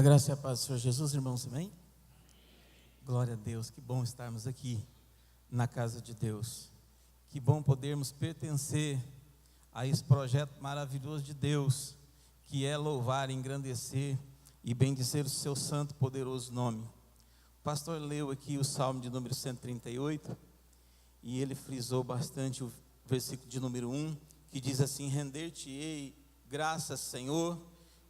graça e a paz do Senhor Jesus, irmãos, amém? Glória a Deus, que bom estarmos aqui na casa de Deus. Que bom podermos pertencer a esse projeto maravilhoso de Deus, que é louvar, engrandecer e bendizer o seu santo e poderoso nome. O pastor leu aqui o Salmo de número 138, e ele frisou bastante o versículo de número 1, que diz assim: render-te-ei graças, Senhor,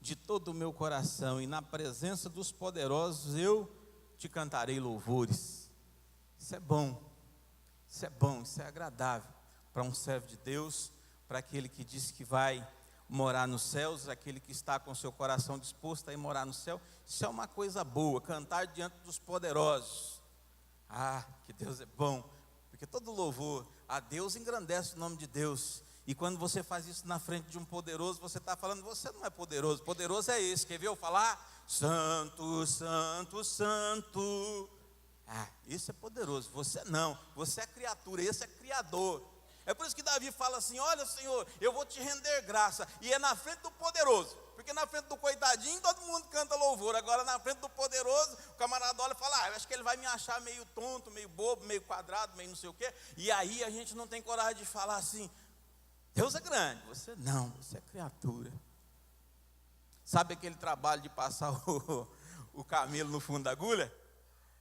de todo o meu coração, e na presença dos poderosos eu te cantarei louvores. Isso é bom, isso é bom, isso é agradável para um servo de Deus, para aquele que diz que vai morar nos céus, aquele que está com seu coração disposto a ir morar no céu. Isso é uma coisa boa, cantar diante dos poderosos. Ah, que Deus é bom, porque todo louvor a Deus engrandece o nome de Deus. E quando você faz isso na frente de um poderoso, você está falando: você não é poderoso, poderoso é esse. Quer ver eu falar? Santo, santo, santo. Ah, isso é poderoso. Você não, você é criatura, esse é criador. É por isso que Davi fala assim: olha, Senhor, eu vou te render graça. E é na frente do poderoso, porque na frente do coitadinho todo mundo canta louvor. Agora na frente do poderoso, o camarada olha e fala: eu acho que ele vai me achar meio tonto, meio bobo, meio quadrado, meio não sei o quê. E aí a gente não tem coragem de falar assim: Deus é grande. Você não, você é criatura. Sabe aquele trabalho de passar o camelo no fundo da agulha?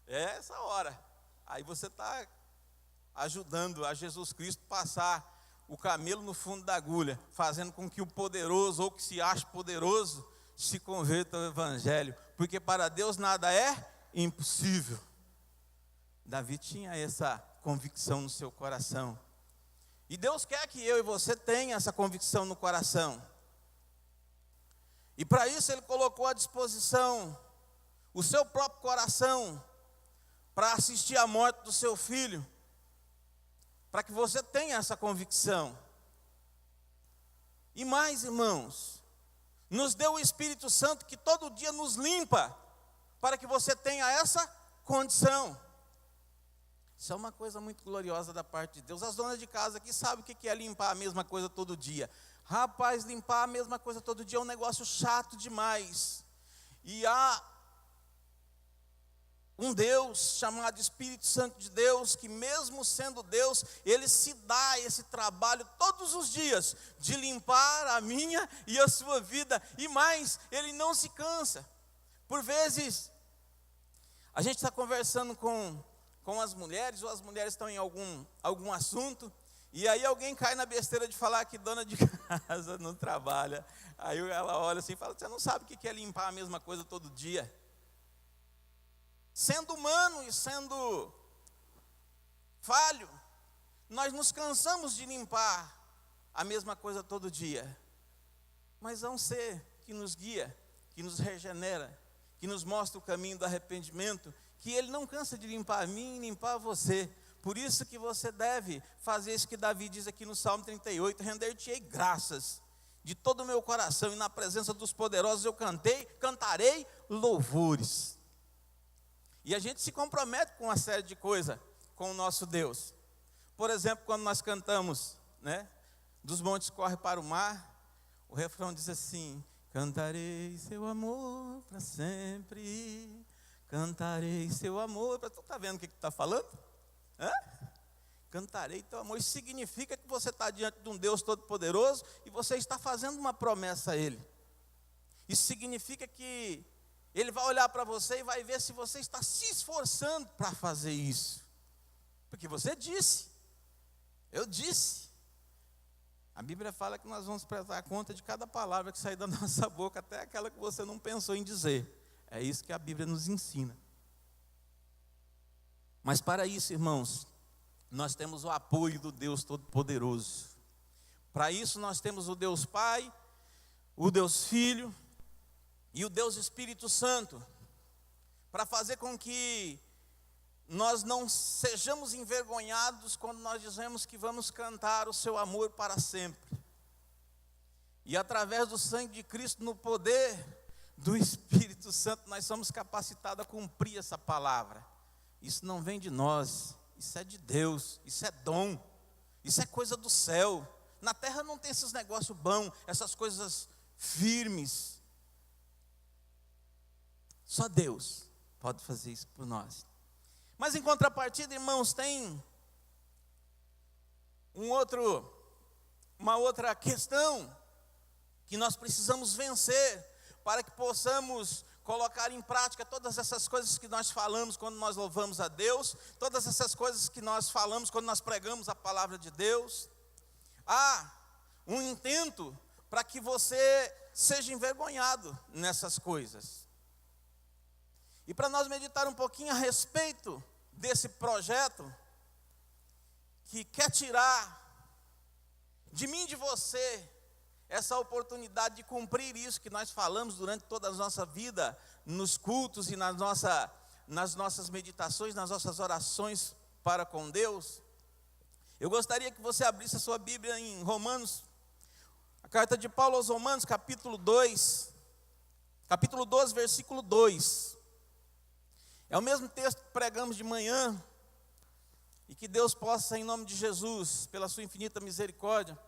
É essa hora. Aí você está ajudando a Jesus Cristo passar o camelo no fundo da agulha, fazendo com que o poderoso, ou que se ache poderoso, se converta ao Evangelho, porque para Deus nada é impossível. Davi tinha essa convicção no seu coração, e Deus quer que eu e você tenha essa convicção no coração, e para isso Ele colocou à disposição o seu próprio coração, para assistir à morte do seu filho, para que você tenha essa convicção. E mais, irmãos, nos deu o Espírito Santo, que todo dia nos limpa, para que você tenha essa condição. Isso é uma coisa muito gloriosa da parte de Deus. As donas de casa aqui sabem o que é limpar a mesma coisa todo dia. Rapaz, limpar a mesma coisa todo dia é um negócio chato demais. E há um Deus chamado Espírito Santo de Deus, que mesmo sendo Deus, Ele se dá esse trabalho todos os dias, de limpar a minha e a sua vida, e mais, Ele não se cansa. Por vezes, a gente está conversando com as mulheres, ou as mulheres estão em algum assunto, e aí alguém cai na besteira de falar que dona de casa não trabalha. Aí ela olha assim e fala: você não sabe o que é limpar a mesma coisa todo dia? Sendo humano e sendo falho, nós nos cansamos de limpar a mesma coisa todo dia. Mas há um ser que nos guia, que nos regenera, que nos mostra o caminho do arrependimento, que Ele não cansa de limpar a mim e limpar você. Por isso que você deve fazer isso que Davi diz aqui no Salmo 38, render-te-ei graças de todo o meu coração, e na presença dos poderosos eu cantarei louvores. E a gente se compromete com uma série de coisas com o nosso Deus. Por exemplo, quando nós cantamos, né, dos montes corre para o mar, o refrão diz assim: cantarei seu amor para sempre, cantarei seu amor. Tu está vendo o que está falando? Hã? Cantarei teu amor. Isso significa que você está diante de um Deus todo-poderoso e você está fazendo uma promessa a Ele. Isso significa que Ele vai olhar para você e vai ver se você está se esforçando para fazer isso. Porque você disse, eu disse. A Bíblia fala que nós vamos prestar conta de cada palavra que sair da nossa boca, até aquela que você não pensou em dizer. É isso que a Bíblia nos ensina. Mas para isso, irmãos, nós temos o apoio do Deus Todo-Poderoso. Para isso nós temos o Deus Pai, o Deus Filho e o Deus Espírito Santo, para fazer com que nós não sejamos envergonhados quando nós dizemos que vamos cantar o seu amor para sempre. E através do sangue de Cristo, no poder do Espírito Santo, nós somos capacitados a cumprir essa palavra. Isso não vem de nós, isso é de Deus, isso é dom, isso é coisa do céu. Na terra não tem esses negócios bons, essas coisas firmes. Só Deus pode fazer isso por nós. Mas em contrapartida, irmãos, tem uma outra questão que nós precisamos vencer para que possamos colocar em prática todas essas coisas que nós falamos quando nós louvamos a Deus, todas essas coisas que nós falamos quando nós pregamos a palavra de Deus. Há um intento para que você seja envergonhado nessas coisas. E para nós meditar um pouquinho a respeito desse projeto que quer tirar de mim e de você essa oportunidade de cumprir isso que nós falamos durante toda a nossa vida, nos cultos e nas nossas meditações, nas nossas orações para com Deus. Eu gostaria que você abrisse a sua Bíblia em Romanos, a carta de Paulo aos Romanos, capítulo 12, versículo 2. É o mesmo texto que pregamos de manhã, e que Deus possa, em nome de Jesus, pela sua infinita misericórdia,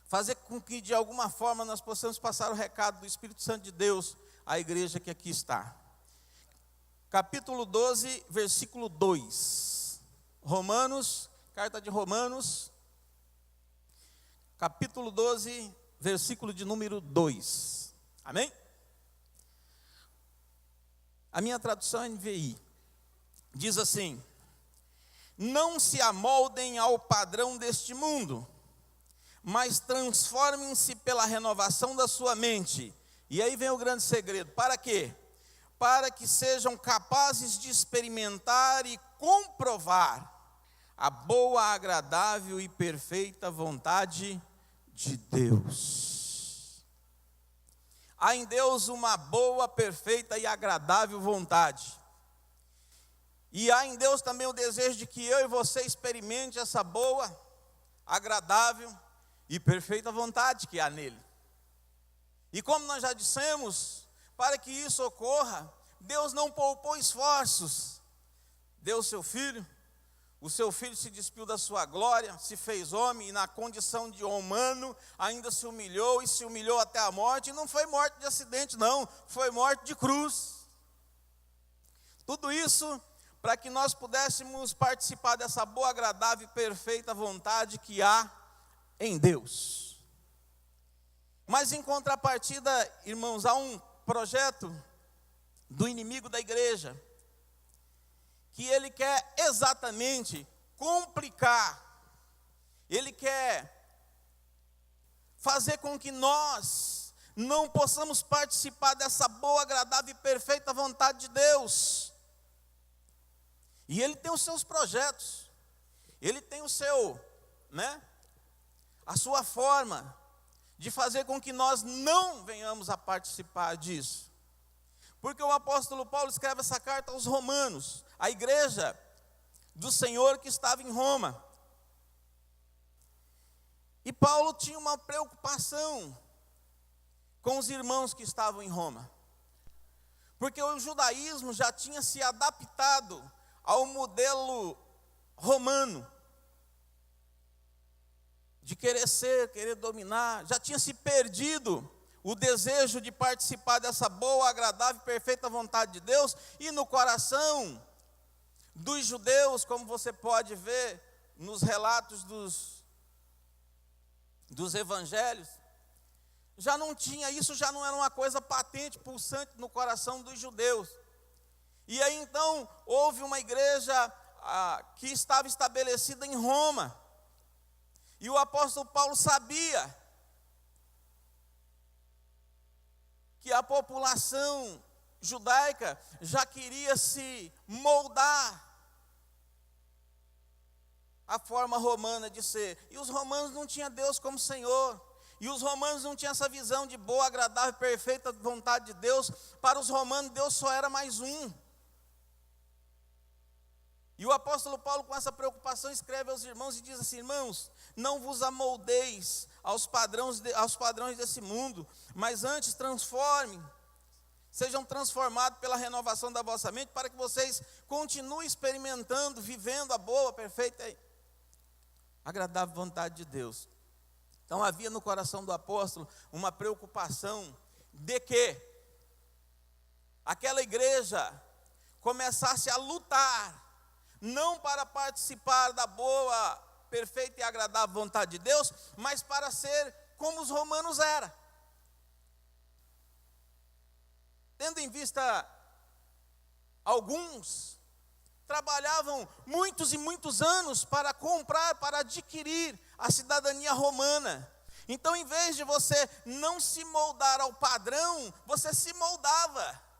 fazer com que de alguma forma nós possamos passar o recado do Espírito Santo de Deus à igreja que aqui está. Capítulo 12, versículo 2. Romanos, carta de Romanos, capítulo 12, versículo de número 2. Amém? A minha tradução é NVI. Diz assim: não se amoldem ao padrão deste mundo, mas transformem-se pela renovação da sua mente. E aí vem o grande segredo. Para quê? Para que sejam capazes de experimentar e comprovar a boa, agradável e perfeita vontade de Deus. Há em Deus uma boa, perfeita e agradável vontade. E há em Deus também o desejo de que eu e você experimente essa boa, agradável e perfeita vontade que há nele. E como nós já dissemos, para que isso ocorra, Deus não poupou esforços. Deu o seu filho se despiu da sua glória, se fez homem e na condição de humano ainda se humilhou e se humilhou até a morte. E não foi morte de acidente não, foi morte de cruz. Tudo isso para que nós pudéssemos participar dessa boa, agradável e perfeita vontade que há em Deus. Mas em contrapartida, irmãos, há um projeto do inimigo da igreja, que ele quer exatamente complicar, ele quer fazer com que nós não possamos participar dessa boa, agradável e perfeita vontade de Deus. E ele tem os seus projetos, ele tem a sua forma de fazer com que nós não venhamos a participar disso. Porque o apóstolo Paulo escreve essa carta aos romanos, a igreja do Senhor que estava em Roma. E Paulo tinha uma preocupação com os irmãos que estavam em Roma. Porque o judaísmo já tinha se adaptado ao modelo romano, de querer dominar, já tinha se perdido o desejo de participar dessa boa, agradável e perfeita vontade de Deus, e no coração dos judeus, como você pode ver nos relatos dos evangelhos, já não tinha isso, já não era uma coisa patente, pulsante no coração dos judeus. E aí então houve uma igreja que estava estabelecida em Roma, e o apóstolo Paulo sabia que a população judaica já queria se moldar à forma romana de ser. E os romanos não tinham Deus como Senhor. E os romanos não tinham essa visão de boa, agradável, perfeita vontade de Deus. Para os romanos, Deus só era mais um. E o apóstolo Paulo, com essa preocupação, escreve aos irmãos e diz assim: irmãos, não vos amoldeis aos padrões desse mundo, mas antes sejam transformados pela renovação da vossa mente, para que vocês continuem experimentando, vivendo a boa, perfeita e agradável vontade de Deus. Então havia no coração do apóstolo uma preocupação de que aquela igreja começasse a lutar, não para participar da boa, perfeita e agradável vontade de Deus, mas para ser como os romanos eram. Tendo em vista, alguns trabalhavam muitos e muitos anos para comprar, para adquirir a cidadania romana. Então, em vez de você não se moldar ao padrão, você se moldava.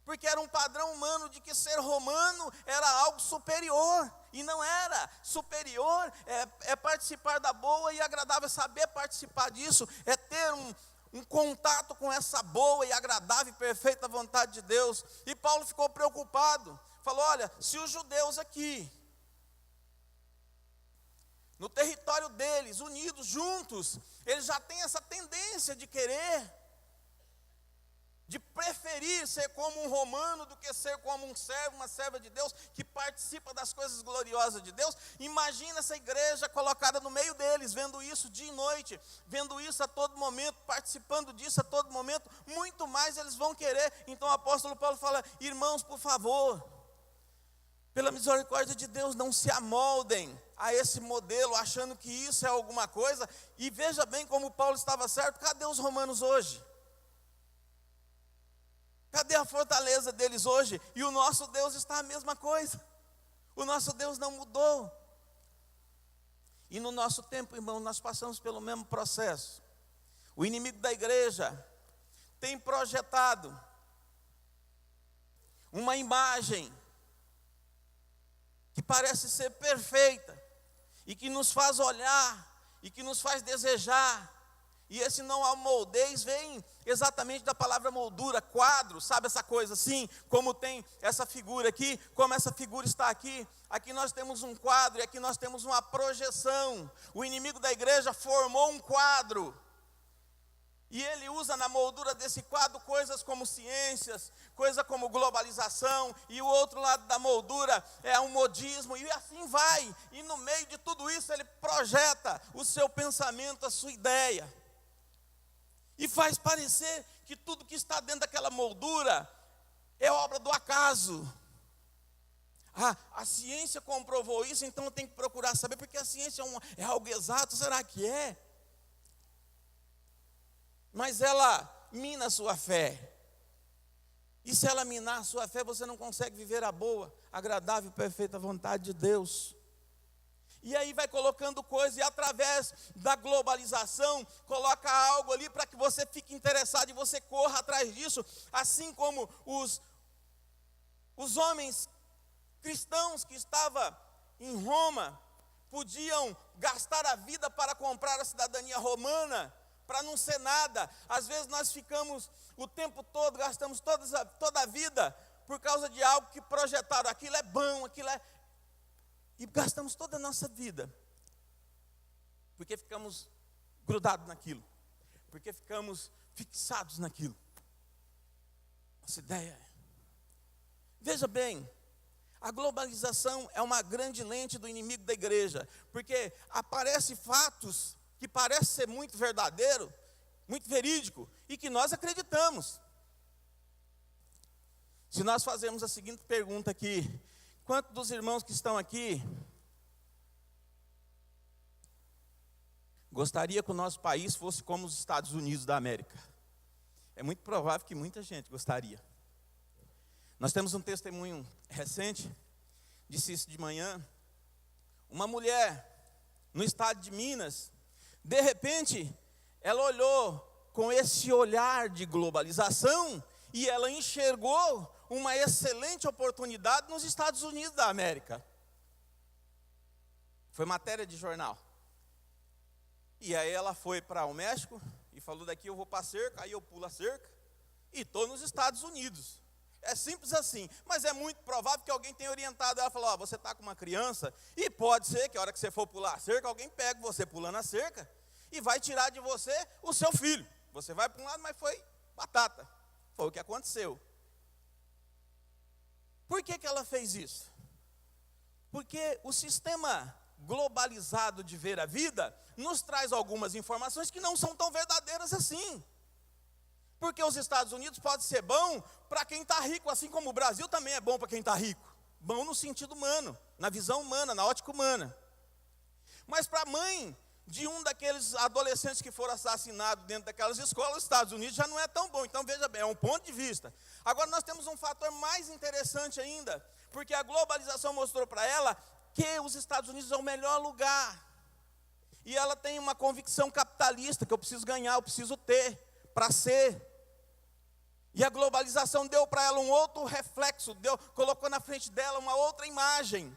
Porque era um padrão humano de que ser romano era algo superior. E não era. Superior é participar da boa e agradável, é saber participar disso, é ter um contato com essa boa e agradável e perfeita vontade de Deus. E Paulo ficou preocupado. Falou, olha, se os judeus aqui, no território deles, unidos, juntos, eles já têm essa tendência de querer, de preferir ser como um romano do que ser como um servo, uma serva de Deus, que participa das coisas gloriosas de Deus. Imagina essa igreja colocada no meio deles, vendo isso dia e noite, vendo isso a todo momento, participando disso a todo momento, muito mais eles vão querer. Então o apóstolo Paulo fala, irmãos, por favor, pela misericórdia de Deus, não se amoldem a esse modelo, achando que isso é alguma coisa. E veja bem como Paulo estava certo, cadê os romanos hoje? Cadê a fortaleza deles hoje? E o nosso Deus está a mesma coisa. O nosso Deus não mudou. E no nosso tempo, irmão, nós passamos pelo mesmo processo. O inimigo da igreja tem projetado uma imagem que parece ser perfeita e que nos faz olhar e que nos faz desejar. E esse não amoldez vem exatamente da palavra moldura, quadro, sabe essa coisa assim, como tem essa figura aqui, como essa figura está aqui. Aqui nós temos um quadro e aqui nós temos uma projeção. O inimigo da igreja formou um quadro. E ele usa na moldura desse quadro coisas como ciências, coisa como globalização, e o outro lado da moldura é um modismo, e assim vai. E no meio de tudo isso ele projeta o seu pensamento, a sua ideia. E faz parecer que tudo que está dentro daquela moldura é obra do acaso. A ciência comprovou isso, então eu tenho que procurar saber, porque a ciência é algo exato, será que é? Mas ela mina a sua fé. E se ela minar a sua fé, você não consegue viver a boa, agradável e perfeita vontade de Deus. E aí vai colocando coisas, e através da globalização, coloca algo ali para que você fique interessado e você corra atrás disso. Assim como os homens cristãos que estavam em Roma, podiam gastar a vida para comprar a cidadania romana, para não ser nada. Às vezes nós ficamos o tempo todo, gastamos toda a vida, por causa de algo que projetaram, aquilo é bom, aquilo é... E gastamos toda a nossa vida, porque ficamos grudados naquilo, porque ficamos fixados naquilo. Nossa ideia é... Veja bem, a globalização é uma grande lente do inimigo da igreja, porque aparecem fatos que parecem ser muito verdadeiro, muito verídico, e que nós acreditamos. Se nós fazermos a seguinte pergunta aqui: quantos dos irmãos que estão aqui gostaria que o nosso país fosse como os Estados Unidos da América? É muito provável que muita gente gostaria. Nós temos um testemunho recente, disse isso de manhã. Uma mulher no estado de Minas, de repente, ela olhou com esse olhar de globalização e ela enxergou uma excelente oportunidade nos Estados Unidos da América. Foi matéria de jornal. E aí ela foi para o México e falou: daqui eu vou para a cerca, aí eu pulo a cerca e estou nos Estados Unidos. É simples assim, mas é muito provável que alguém tenha orientado ela. Falou: você está com uma criança e pode ser que a hora que você for pular a cerca, alguém pegue você pulando a cerca e vai tirar de você o seu filho. Você vai para um lado, mas foi batata. Foi o que aconteceu. Por que ela fez isso? Porque o sistema globalizado de ver a vida nos traz algumas informações que não são tão verdadeiras assim. Porque os Estados Unidos pode ser bom para quem está rico, assim como o Brasil também é bom para quem está rico. Bom no sentido humano, na visão humana, na ótica humana. Mas para a mãe de um daqueles adolescentes que foram assassinados dentro daquelas escolas, os Estados Unidos já não é tão bom. Então veja bem, é um ponto de vista. Agora nós temos um fator mais interessante ainda, porque a globalização mostrou para ela que os Estados Unidos é o melhor lugar. E ela tem uma convicção capitalista, que eu preciso ganhar, eu preciso ter, para ser. E a globalização deu para ela um outro reflexo, colocou na frente dela uma outra imagem.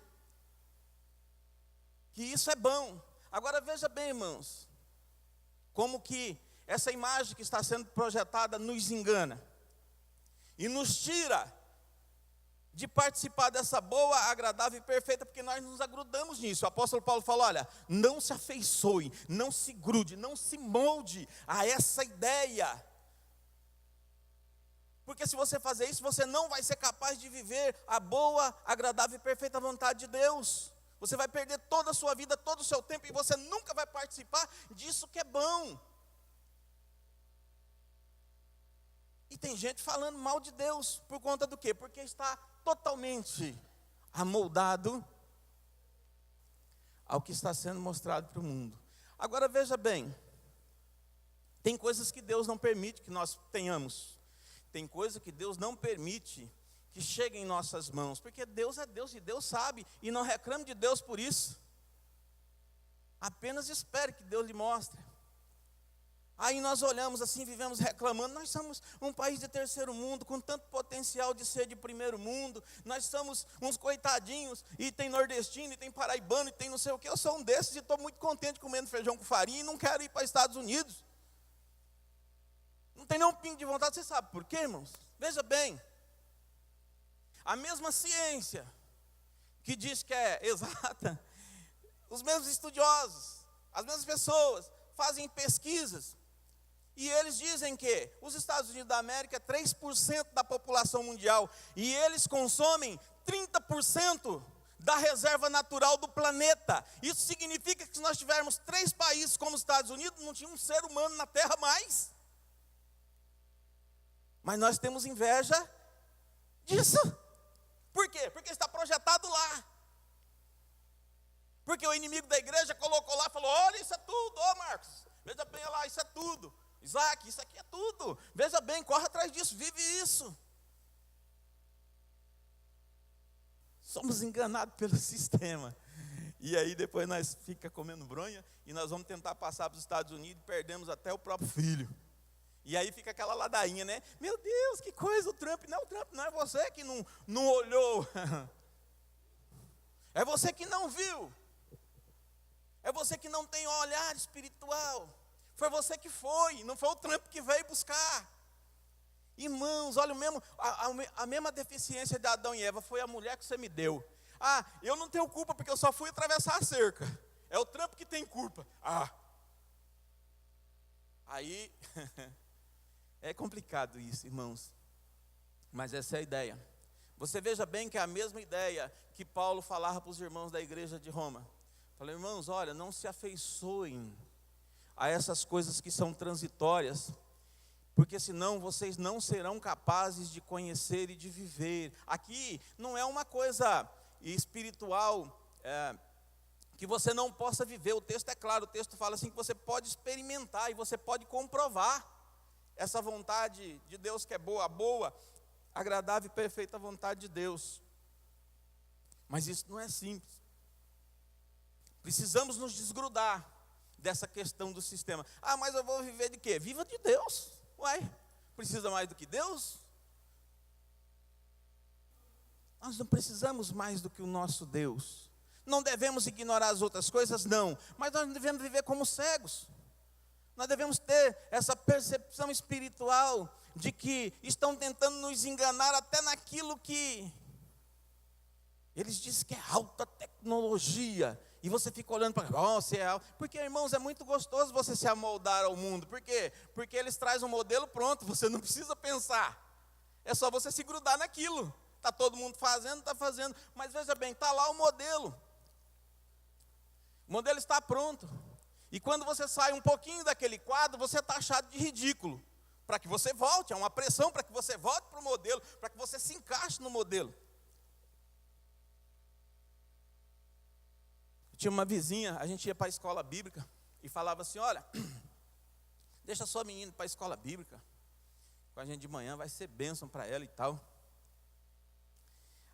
Que isso é bom. Agora veja bem, irmãos, como que essa imagem que está sendo projetada nos engana. E nos tira de participar dessa boa, agradável e perfeita, porque nós nos agrudamos nisso. O apóstolo Paulo falou, olha, não se afeiçoe, não se grude, não se molde a essa ideia. Porque se você fazer isso, você não vai ser capaz de viver a boa, agradável e perfeita vontade de Deus. Você vai perder toda a sua vida, todo o seu tempo, e você nunca vai participar disso que é bom. E tem gente falando mal de Deus, por conta do quê? Porque está totalmente amoldado ao que está sendo mostrado para o mundo. Agora veja bem, tem coisas que Deus não permite que nós tenhamos. Tem coisa que Deus não permite que chegue em nossas mãos, porque Deus é Deus e Deus sabe, e não reclame de Deus por isso. Apenas espere que Deus lhe mostre. Aí nós olhamos assim, vivemos reclamando, nós somos um país de terceiro mundo, com tanto potencial de ser de primeiro mundo, nós somos uns coitadinhos, e tem nordestino, e tem paraibano, e tem não sei o que, eu sou um desses, e estou muito contente comendo feijão com farinha, e não quero ir para os Estados Unidos. Não tem nenhum pingo de vontade, você sabe por quê, irmãos? Veja bem, a mesma ciência que diz que é exata, os mesmos estudiosos, as mesmas pessoas fazem pesquisas, e eles dizem que os Estados Unidos da América é 3% da população mundial, e eles consomem 30% da reserva natural do planeta. Isso significa que se nós tivermos 3 países como os Estados Unidos, não tinha um ser humano na Terra mais. Mas nós temos inveja disso. Por quê? Porque está projetado lá. Porque o inimigo da igreja colocou lá e falou, olha, isso é tudo, ó Marcos, veja bem lá, isso é tudo. Isaac, isso aqui é tudo. Veja bem, corre atrás disso, vive isso. Somos enganados pelo sistema. E aí depois nós fica comendo bronha e nós vamos tentar passar para os Estados Unidos e perdemos até o próprio filho. E aí fica aquela ladainha, né? Meu Deus, que coisa, o Trump não é você que não olhou. É você que não viu. É você que não tem olhar espiritual. Foi você que foi, não foi o Trump que veio buscar. Irmãos, olha, a mesma deficiência de Adão e Eva foi a mulher que você me deu. Ah, eu não tenho culpa porque eu só fui atravessar a cerca. É o Trump que tem culpa. Aí... É complicado isso, irmãos, mas essa é a ideia. Você veja bem que é a mesma ideia que Paulo falava para os irmãos da igreja de Roma. Falei, irmãos, olha, não se afeiçoem a essas coisas que são transitórias, porque senão vocês não serão capazes de conhecer e de viver. Aqui não é uma coisa espiritual que você não possa viver. O texto é claro, o texto fala assim que você pode experimentar e você pode comprovar essa vontade de Deus que é boa, agradável e perfeita vontade de Deus. Mas isso não é simples. Precisamos nos desgrudar dessa questão do sistema. Ah, mas eu vou viver de quê? Viva de Deus. Uai, precisa mais do que Deus? Nós não precisamos mais do que o nosso Deus. Não devemos ignorar as outras coisas? Não. Mas nós devemos viver como cegos. Nós devemos ter essa percepção espiritual de que estão tentando nos enganar até naquilo que eles dizem que é alta tecnologia. E você fica olhando para se é alto. Porque, irmãos, é muito gostoso você se amoldar ao mundo. Por quê? Porque eles trazem um modelo pronto, você não precisa pensar. É só você se grudar naquilo. Está todo mundo fazendo, está fazendo. Mas veja bem, está lá o modelo. O modelo está pronto. E quando você sai um pouquinho daquele quadro, você é taxado de ridículo para que você volte, é uma pressão para que você volte para o modelo, para que você se encaixe no modelo. Eu tinha uma vizinha, a gente ia para a escola bíblica e falava assim, olha, deixa sua menina para a escola bíblica, com a gente de manhã, vai ser bênção para ela e tal.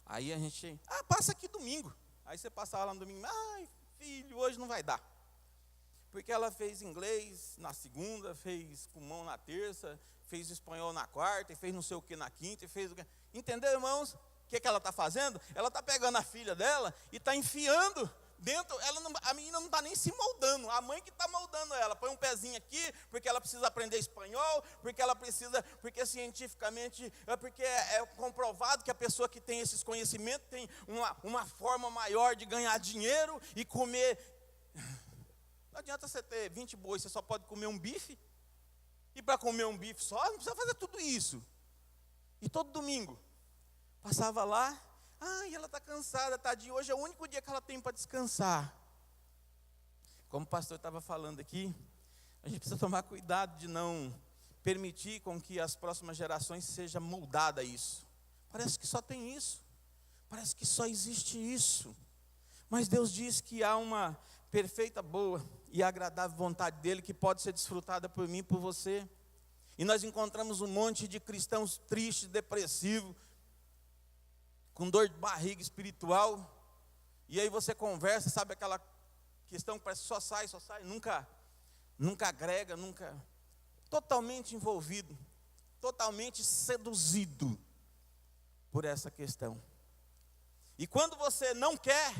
Aí a gente, passa aqui domingo. Aí você passava lá no domingo, filho, hoje não vai dar. Porque ela fez inglês na segunda, fez pulmão na terça, fez espanhol na quarta, e fez não sei o que na quinta, e fez o que. Entendeu, irmãos? O que ela está fazendo? Ela está pegando a filha dela e está enfiando dentro, a menina não está nem se moldando, a mãe que está moldando ela. Põe um pezinho aqui, porque ela precisa aprender espanhol, porque cientificamente, porque é comprovado que a pessoa que tem esses conhecimentos tem uma forma maior de ganhar dinheiro e comer. Não adianta você ter 20 bois, você só pode comer um bife. E para comer um bife só, não precisa fazer tudo isso. E todo domingo, passava lá, e ela está cansada, tadinha, hoje é o único dia que ela tem para descansar. Como o pastor estava falando aqui, a gente precisa tomar cuidado de não permitir com que as próximas gerações seja moldada a isso. Parece que só tem isso, parece que só existe isso. Mas Deus diz que há uma perfeita, boa e agradável vontade dele, que pode ser desfrutada por mim e por você. E nós encontramos um monte de cristãos tristes, depressivos, com dor de barriga espiritual, e aí você conversa, sabe aquela questão que parece que só sai, nunca agrega, totalmente envolvido, totalmente seduzido por essa questão. E quando você não quer,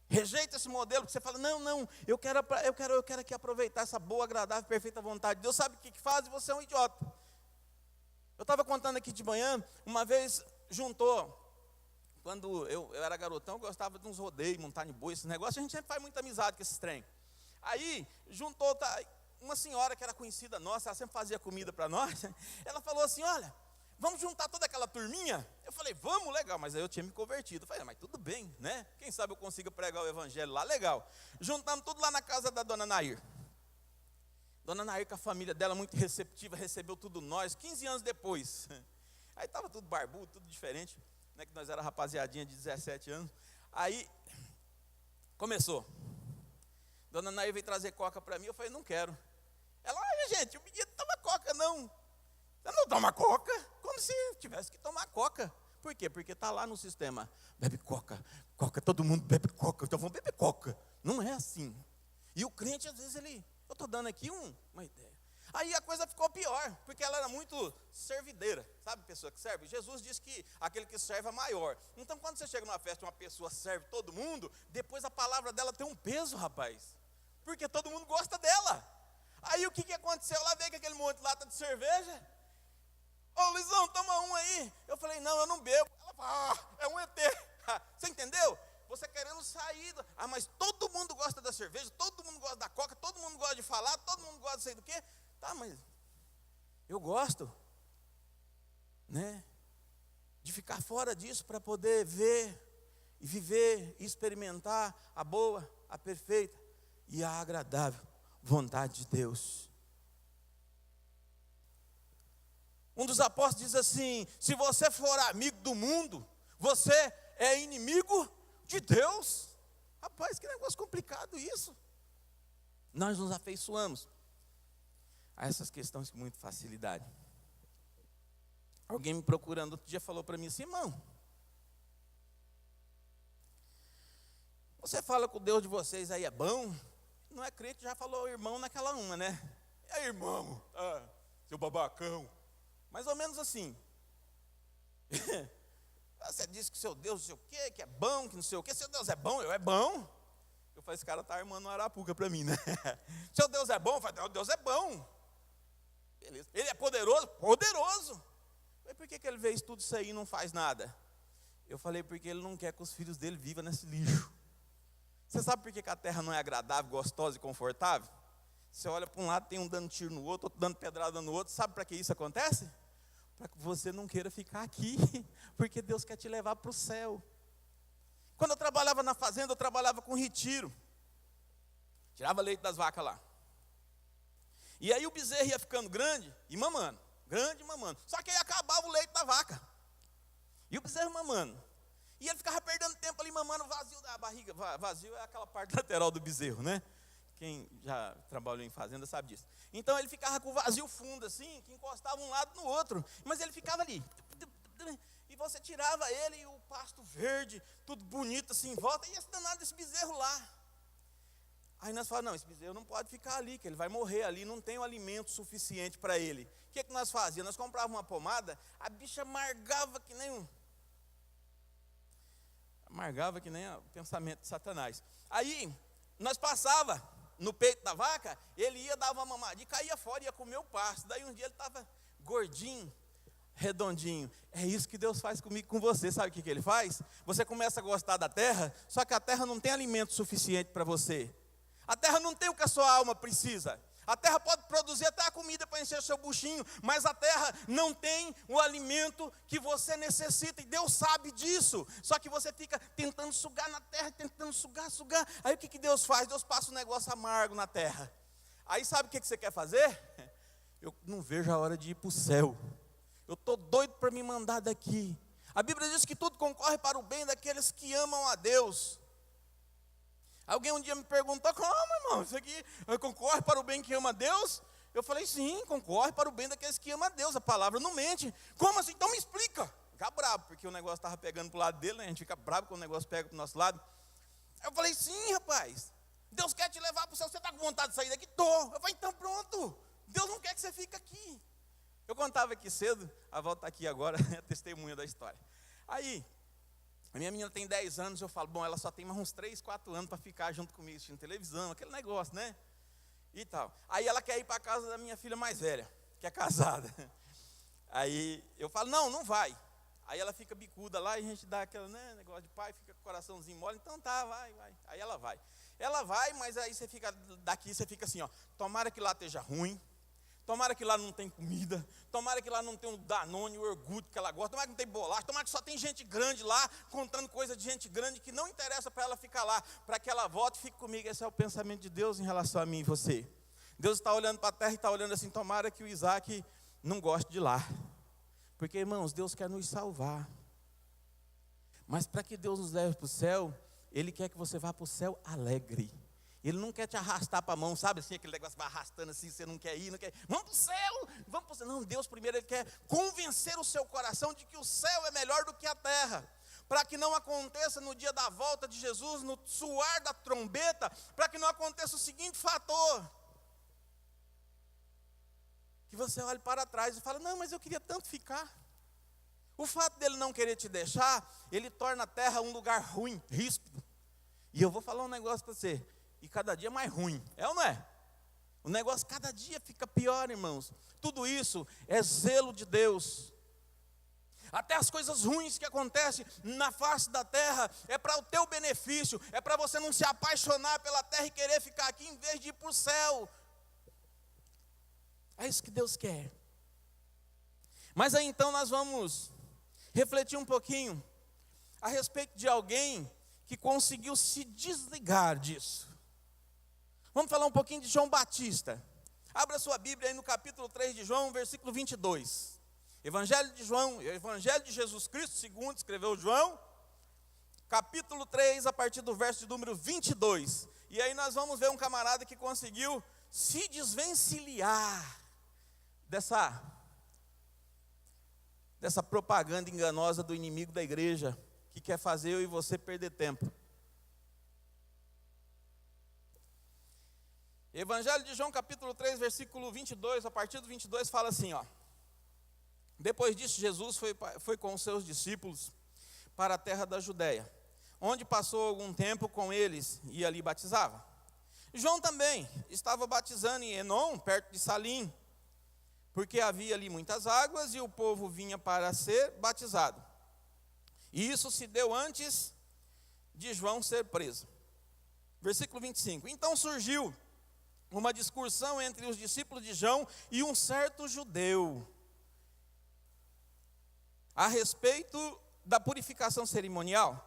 rejeita esse modelo, porque você fala, não, eu quero aqui aproveitar essa boa, agradável, perfeita vontade de Deus. Sabe o que faz? Você é um idiota. Eu estava contando aqui de manhã, uma vez juntou, quando eu era garotão, eu gostava de uns rodeios, montar em boi, esse negócio, a gente sempre faz muita amizade com esses trem. Aí, juntou uma senhora que era conhecida nossa, ela sempre fazia comida para nós, ela falou assim, olha, vamos juntar toda aquela turminha? Eu falei, vamos, legal, mas aí eu tinha me convertido. Eu falei, mas tudo bem, né? Quem sabe eu consiga pregar o evangelho lá, legal. Juntamos tudo lá na casa da dona Nair. Dona Nair, com a família dela, muito receptiva, recebeu tudo nós, 15 anos depois. Aí estava tudo barbudo, tudo diferente, né? Que nós era rapaziadinha de 17 anos. Aí, começou. Dona Nair veio trazer coca para mim, eu falei, não quero. Ela, olha gente, o menino não toma coca não. Você não toma coca? Como se tivesse que tomar coca. Por quê? Porque está lá no sistema. Bebe coca, todo mundo bebe coca, então vamos beber coca. Não é assim. E o crente, às vezes, eu estou dando aqui uma ideia. Aí a coisa ficou pior, porque ela era muito servideira. Sabe pessoa que serve? Jesus disse que aquele que serve é maior. Então, quando você chega numa festa e uma pessoa serve todo mundo, depois a palavra dela tem um peso, rapaz. Porque todo mundo gosta dela. Aí o que aconteceu? Ela veio com aquele monte de lata de cerveja. Ô Luizão, toma um aí. Eu falei, não, eu não bebo. Ela falou, é um ET. Você entendeu? Você querendo sair. Mas todo mundo gosta da cerveja, todo mundo gosta da coca, todo mundo gosta de falar, todo mundo gosta de sei do quê. Tá, mas eu gosto, né? De ficar fora disso para poder ver e viver e experimentar a boa, a perfeita e a agradável vontade de Deus. Um dos apóstolos diz assim, se você for amigo do mundo, você é inimigo de Deus. Rapaz, que negócio complicado isso. Nós nos afeiçoamos a essas questões com muita facilidade. Alguém me procurando outro dia falou para mim assim, irmão, você fala que o Deus de vocês aí é bom? Não é crente, já falou irmão naquela uma, né? É irmão, seu babacão. Mais ou menos assim. Você disse que seu Deus não sei o quê, que é bom, que não sei o quê. Seu Deus é bom? É bom. Eu falei, esse cara está armando uma arapuca para mim, né? Seu Deus é bom? Eu falei, Deus é bom. Beleza. Ele é poderoso? Poderoso. Mas por que ele vê tudo isso aí e não faz nada? Eu falei, porque ele não quer que os filhos dele vivam nesse lixo. Você sabe por que a terra não é agradável, gostosa e confortável? Você olha para um lado, tem um dando tiro no outro dando pedrada no outro. Sabe para que isso acontece? Para que você não queira ficar aqui, porque Deus quer te levar para o céu. Quando eu trabalhava na fazenda, eu trabalhava com retiro. Tirava leite das vacas lá. E aí o bezerro ia ficando grande e mamando. Grande e mamando. Só que aí acabava o leite da vaca. E o bezerro mamando. E ele ficava perdendo tempo ali mamando vazio da barriga. Vazio é aquela parte lateral do bezerro, né? Quem já trabalhou em fazenda sabe disso. Então ele ficava com o vazio fundo assim, que encostava um lado no outro. Mas ele ficava ali. E você tirava ele e o pasto verde, tudo bonito assim em volta. E esse danado desse bezerro lá. Aí nós falamos, não, esse bezerro não pode ficar ali, que ele vai morrer ali, não tem o alimento suficiente para ele. O que nós fazíamos? Nós comprávamos uma pomada, a bicha amargava que nem o pensamento de Satanás. Aí, nós passava no peito da vaca, ele ia, dava uma mamadinha e caía fora, ia comer o pasto. Daí um dia ele estava gordinho, redondinho. É isso que Deus faz comigo, com você. Sabe o que ele faz? Você começa a gostar da terra, só que a terra não tem alimento suficiente para você. A terra não tem o que a sua alma precisa. A terra pode produzir até a comida para encher o seu buchinho, mas a terra não tem o alimento que você necessita, e Deus sabe disso. Só que você fica tentando sugar na terra, tentando sugar. Aí o que Deus faz? Deus passa um negócio amargo na terra. Aí sabe o que você quer fazer? Eu não vejo a hora de ir para o céu. Eu estou doido para me mandar daqui. A Bíblia diz que tudo concorre para o bem daqueles que amam a Deus. Alguém um dia me perguntou, como, irmão, isso aqui concorre para o bem que ama a Deus? Eu falei, sim, concorre para o bem daqueles que amam a Deus, a palavra não mente. Como assim? Então me explica. Ficar bravo, porque o negócio estava pegando para o lado dele, né? A gente fica bravo quando o negócio pega para o nosso lado. Eu falei, sim, rapaz, Deus quer te levar para o céu, você está com vontade de sair daqui? Estou. Eu falei, então pronto, Deus não quer que você fique aqui. Eu contava aqui cedo, a volta está aqui agora, é a testemunha da história. Aí, a minha menina tem 10 anos, eu falo, bom, ela só tem mais uns 3, 4 anos para ficar junto comigo, assistindo televisão, aquele negócio, né? E tal. Aí ela quer ir para a casa da minha filha mais velha, que é casada. Aí eu falo, não vai. Aí ela fica bicuda lá, e a gente dá aquele, né, negócio de pai, fica com o coraçãozinho mole, então tá, vai. Aí ela vai. Ela vai, mas aí você fica, daqui você fica assim, ó, tomara que lá esteja ruim, tomara que lá não tem comida, tomara que lá não tem o Danone, o orgulho que ela gosta, tomara que não tem bolacha, tomara que só tem gente grande lá, contando coisa de gente grande que não interessa para ela ficar lá, para que ela volte e fique comigo. Esse é o pensamento de Deus em relação a mim e você. Deus está olhando para a terra e está olhando assim, tomara que o Isaac não goste de lá. Porque, irmãos, Deus quer nos salvar. Mas para que Deus nos leve para o céu, Ele quer que você vá para o céu alegre. Ele não quer te arrastar para a mão, sabe assim, aquele negócio vai arrastando assim, você não quer ir, vamos para o céu, vamos para o céu. Não, Deus primeiro Ele quer convencer o seu coração de que o céu é melhor do que a terra. Para que não aconteça no dia da volta de Jesus, no soar da trombeta, para que não aconteça o seguinte fator. Que você olhe para trás e fala, não, mas eu queria tanto ficar. O fato dele não querer te deixar, ele torna a terra um lugar ruim, ríspido. E eu vou falar um negócio para você. E cada dia mais ruim, é ou não é? O negócio cada dia fica pior, irmãos. Tudo isso é zelo de Deus. Até as coisas ruins que acontecem na face da terra é para o teu benefício, é para você não se apaixonar pela terra e querer ficar aqui em vez de ir para o céu. É isso que Deus quer. Mas aí então nós vamos refletir um pouquinho a respeito de alguém que conseguiu se desligar disso. Vamos falar um pouquinho de João Batista. Abra sua Bíblia aí no capítulo 3 de João, versículo 22. Evangelho de João, Evangelho de Jesus Cristo, segundo escreveu João, capítulo 3, a partir do verso de número 22. E aí nós vamos ver um camarada que conseguiu se desvencilhar dessa propaganda enganosa do inimigo da igreja, que quer fazer eu e você perder tempo. Evangelho de João, capítulo 3, versículo 22, a partir do 22, fala assim, ó. Depois disso, Jesus foi com os seus discípulos para a terra da Judéia, onde passou algum tempo com eles e ali batizava. João também estava batizando em Enom, perto de Salim, porque havia ali muitas águas e o povo vinha para ser batizado. E isso se deu antes de João ser preso. Versículo 25. Então surgiu uma discussão entre os discípulos de João e um certo judeu a respeito da purificação cerimonial.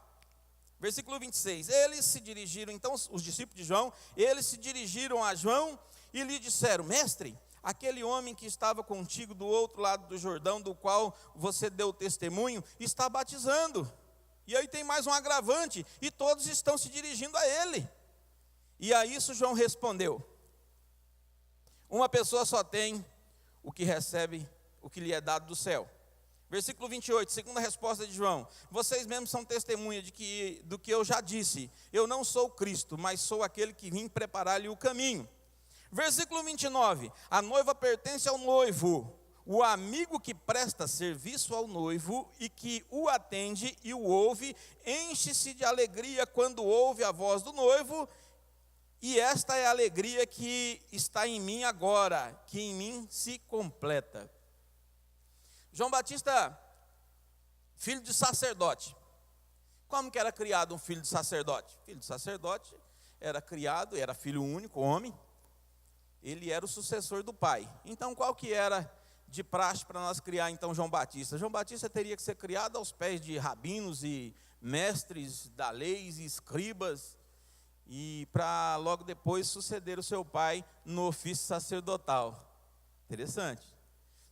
Versículo 26. Eles se dirigiram, então os discípulos de João, eles se dirigiram a João e lhe disseram: mestre, aquele homem que estava contigo do outro lado do Jordão, do qual você deu testemunho, está batizando. E aí tem mais um agravante, e todos estão se dirigindo a ele. E a isso João respondeu: uma pessoa só tem o que recebe, o que lhe é dado do céu. Versículo 28, segunda resposta de João: vocês mesmos são testemunha do que eu já disse. Eu não sou o Cristo, mas sou aquele que vim preparar-lhe o caminho. Versículo 29, a noiva pertence ao noivo. O amigo que presta serviço ao noivo e que o atende e o ouve, enche-se de alegria quando ouve a voz do noivo. E esta é a alegria que está em mim agora, que em mim se completa. João Batista, filho de sacerdote. Como que era criado um filho de sacerdote? Filho de sacerdote era criado, era filho único, homem. Ele era o sucessor do pai. Então qual que era de praxe para nós criar então João Batista? João Batista teria que ser criado aos pés de rabinos e mestres da lei e escribas, e para logo depois suceder o seu pai no ofício sacerdotal. Interessante.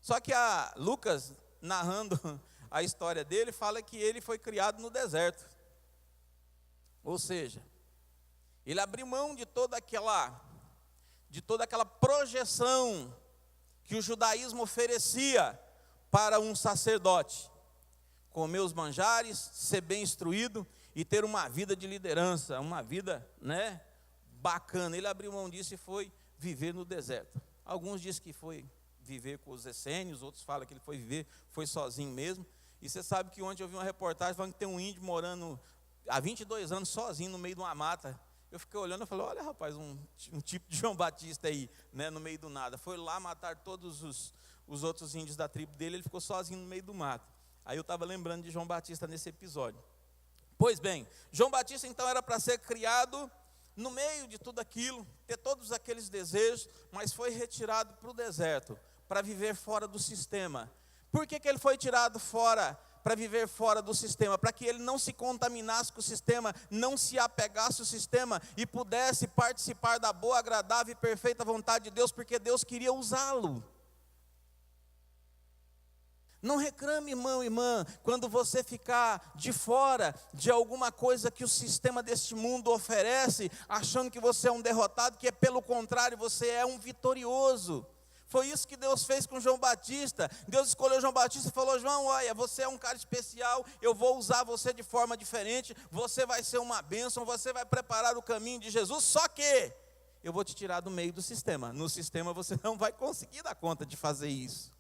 Só que Lucas, narrando a história dele, fala que ele foi criado no deserto. Ou seja, ele abriu mão de toda aquela projeção que o judaísmo oferecia para um sacerdote. Comer os manjares, ser bem instruído e ter uma vida de liderança, uma vida, bacana. Ele abriu mão disso e foi viver no deserto. Alguns dizem que foi viver com os essênios, outros falam que ele foi sozinho mesmo. E você sabe que ontem eu vi uma reportagem falando que tem um índio morando há 22 anos sozinho no meio de uma mata. Eu fiquei olhando e falei: olha, rapaz, um tipo de João Batista aí, no meio do nada. Foi lá matar todos os outros índios da tribo dele, ele ficou sozinho no meio do mato. Aí eu estava lembrando de João Batista nesse episódio. Pois bem, João Batista então era para ser criado no meio de tudo aquilo, ter todos aqueles desejos, mas foi retirado para o deserto, para viver fora do sistema. Por que ele foi tirado fora, para viver fora do sistema? Para que ele não se contaminasse com o sistema, não se apegasse ao sistema e pudesse participar da boa, agradável e perfeita vontade de Deus, porque Deus queria usá-lo. Não reclame, irmão e irmã, quando você ficar de fora de alguma coisa que o sistema deste mundo oferece, achando que você é um derrotado, que é pelo contrário, você é um vitorioso. Foi isso que Deus fez com João Batista. Deus escolheu João Batista e falou: João, olha, você é um cara especial, eu vou usar você de forma diferente, você vai ser uma bênção, você vai preparar o caminho de Jesus, só que eu vou te tirar do meio do sistema. No sistema você não vai conseguir dar conta de fazer isso.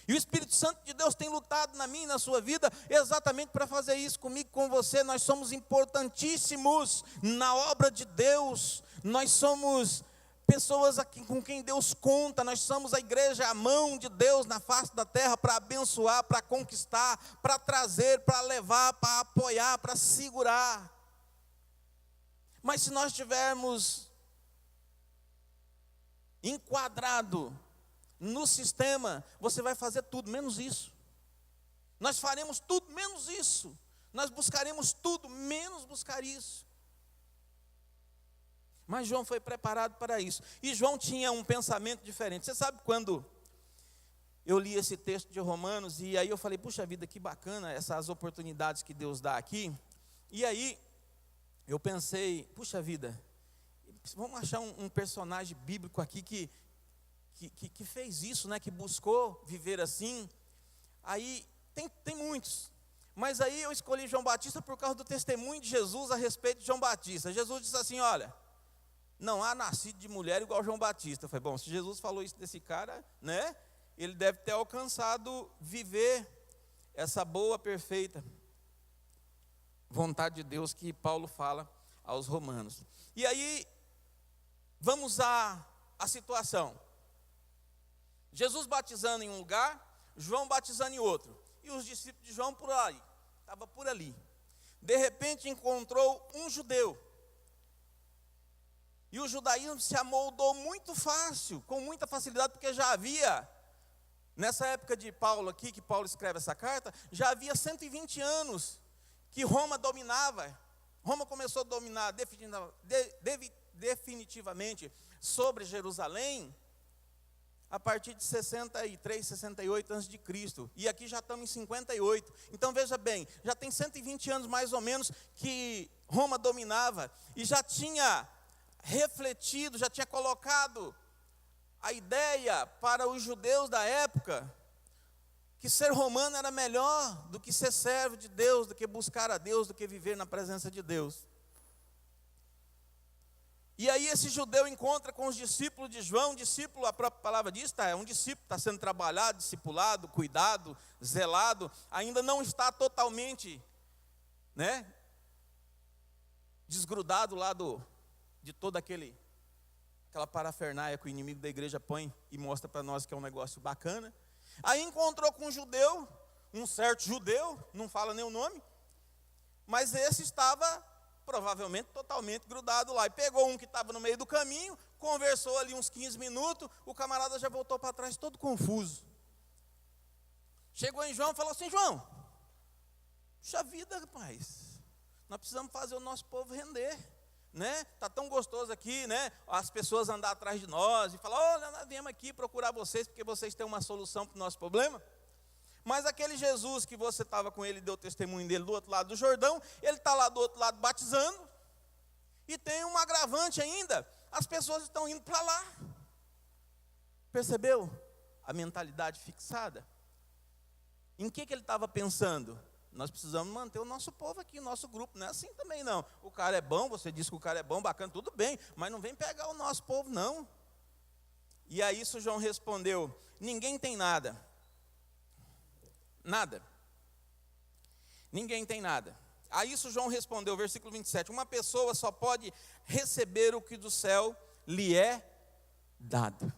E o Espírito Santo de Deus tem lutado na minha e na sua vida exatamente para fazer isso comigo, com você. Nós somos importantíssimos na obra de Deus. Nós somos pessoas com quem Deus conta. Nós somos a igreja, a mão de Deus na face da terra para abençoar, para conquistar, para trazer, para levar, para apoiar, para segurar. Mas se nós tivermos enquadrado no sistema, você vai fazer tudo menos isso. Nós faremos tudo menos isso. Nós buscaremos tudo menos buscar isso. Mas João foi preparado para isso. E João tinha um pensamento diferente. Você sabe, quando eu li esse texto de Romanos, e aí eu falei: puxa vida, que bacana essas oportunidades que Deus dá aqui. E aí eu pensei: puxa vida, vamos achar um personagem bíblico aqui que fez isso, que buscou viver assim. Aí tem muitos, mas aí eu escolhi João Batista por causa do testemunho de Jesus a respeito de João Batista. Jesus disse assim: olha, não há nascido de mulher igual João Batista. Eu falei: bom, se Jesus falou isso desse cara, ele deve ter alcançado viver essa boa, perfeita vontade de Deus que Paulo fala aos romanos. E aí, vamos à situação. Jesus batizando em um lugar, João batizando em outro. E os discípulos de João estavam por ali. De repente encontrou um judeu. E o judaísmo se amoldou muito fácil, com muita facilidade, porque já havia, nessa época de Paulo aqui, que Paulo escreve essa carta, já havia 120 anos que Roma dominava. Roma começou a dominar definitivamente sobre Jerusalém a partir de 63, 68 a.C. E aqui já estamos em 58. Então veja bem, já tem 120 anos mais ou menos que Roma dominava e já tinha refletido, já tinha colocado a ideia para os judeus da época que ser romano era melhor do que ser servo de Deus, do que buscar a Deus, do que viver na presença de Deus. E aí esse judeu encontra com os discípulos de João. Discípulo, a própria palavra diz, é um discípulo, está sendo trabalhado, discipulado, cuidado, zelado, ainda não está totalmente, desgrudado lá de toda aquela parafernália que o inimigo da igreja põe e mostra para nós que é um negócio bacana. Aí encontrou com um judeu, um certo judeu, não fala nem o nome, mas esse estava provavelmente totalmente grudado lá. E pegou um que estava no meio do caminho, conversou ali uns 15 minutos, o camarada já voltou para trás todo confuso. Chegou em João e falou assim: João, puxa vida, rapaz, nós precisamos fazer o nosso povo render, Está tão gostoso aqui, as pessoas andar atrás de nós e falar: olha, nós viemos aqui procurar vocês porque vocês têm uma solução para o nosso problema. Mas aquele Jesus que você estava com ele, deu testemunho dele do outro lado do Jordão, ele está lá do outro lado batizando, e tem um agravante ainda, as pessoas estão indo para lá. Percebeu a mentalidade fixada? Em que ele estava pensando? Nós precisamos manter o nosso povo aqui, o nosso grupo. Não é assim também não. O cara é bom, você diz que o cara é bom, bacana, tudo bem, mas não vem pegar o nosso povo não. E a isso João respondeu: ninguém tem nada. Nada. Ninguém tem nada. A isso João respondeu, versículo 27, uma pessoa só pode receber o que do céu lhe é dado.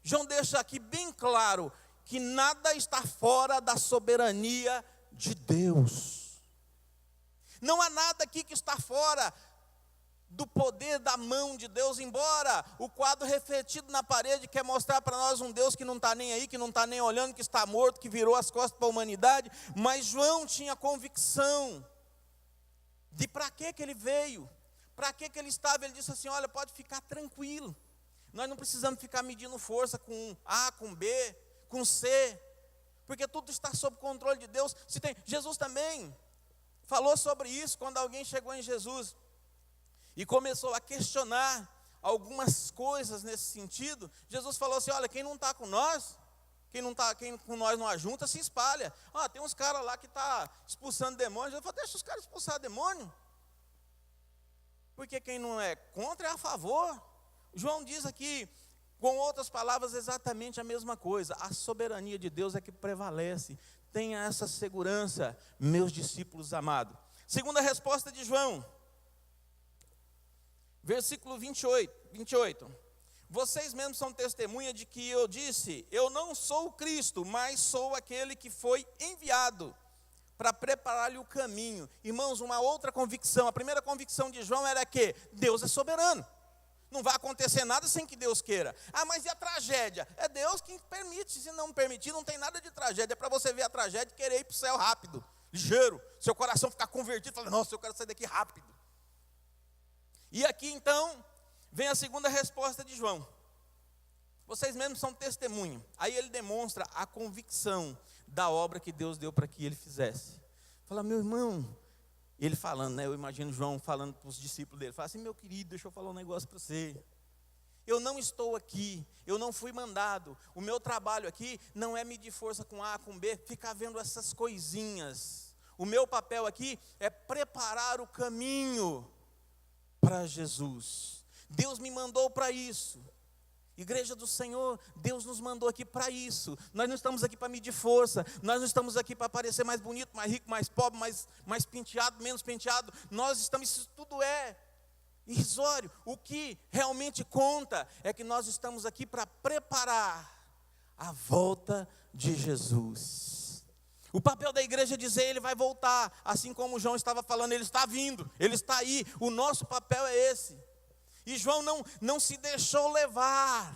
João deixa aqui bem claro que nada está fora da soberania de Deus. Não há nada aqui que está fora do poder da mão de Deus, embora o quadro refletido na parede quer mostrar para nós um Deus que não está nem aí, que não está nem olhando, que está morto, que virou as costas para a humanidade. Mas João tinha convicção de para que ele veio, para que ele estava. Ele disse assim: olha, pode ficar tranquilo, nós não precisamos ficar medindo força com A, com B, com C, porque tudo está sob controle de Deus. Jesus também falou sobre isso quando alguém chegou em Jesus e começou a questionar algumas coisas nesse sentido. Jesus falou assim: olha, quem não está com nós, quem com nós não ajunta, se espalha. Tem uns caras lá que estão expulsando demônios. Jesus falou: deixa os caras expulsar demônio, porque quem não é contra é a favor. João diz aqui, com outras palavras, exatamente a mesma coisa. A soberania de Deus é que prevalece. Tenha essa segurança, meus discípulos amados. Segunda resposta de João, versículo 28. Vocês mesmos são testemunha de que eu disse: eu não sou o Cristo, mas sou aquele que foi enviado para preparar-lhe o caminho. Irmãos, uma outra convicção. A primeira convicção de João era que Deus é soberano. Não vai acontecer nada sem que Deus queira. Mas e a tragédia? É Deus quem permite. Se não permitir, não tem nada de tragédia. É para você ver a tragédia e querer ir para o céu rápido, ligeiro. Seu coração ficar convertido, falar: nossa, eu quero sair daqui rápido. E aqui então vem a segunda resposta de João. Vocês mesmos são testemunha. Aí ele demonstra a convicção da obra que Deus deu para que ele fizesse. Fala: meu irmão, ele falando, eu imagino João falando para os discípulos dele, fala assim: meu querido, deixa eu falar um negócio para você. Eu não estou aqui, eu não fui mandado. O meu trabalho aqui não é medir força com A, com B, ficar vendo essas coisinhas. O meu papel aqui é preparar o caminho para Jesus. Deus me mandou para isso. Igreja do Senhor, Deus nos mandou aqui para isso. Nós não estamos aqui para medir força. Nós não estamos aqui para parecer mais bonito, mais rico, mais pobre, mais penteado, menos penteado. Isso tudo é irrisório. O que realmente conta é que nós estamos aqui para preparar a volta de Jesus. O papel da igreja é dizer: ele vai voltar. Assim como João estava falando, ele está vindo, ele está aí. O nosso papel é esse. E João não se deixou levar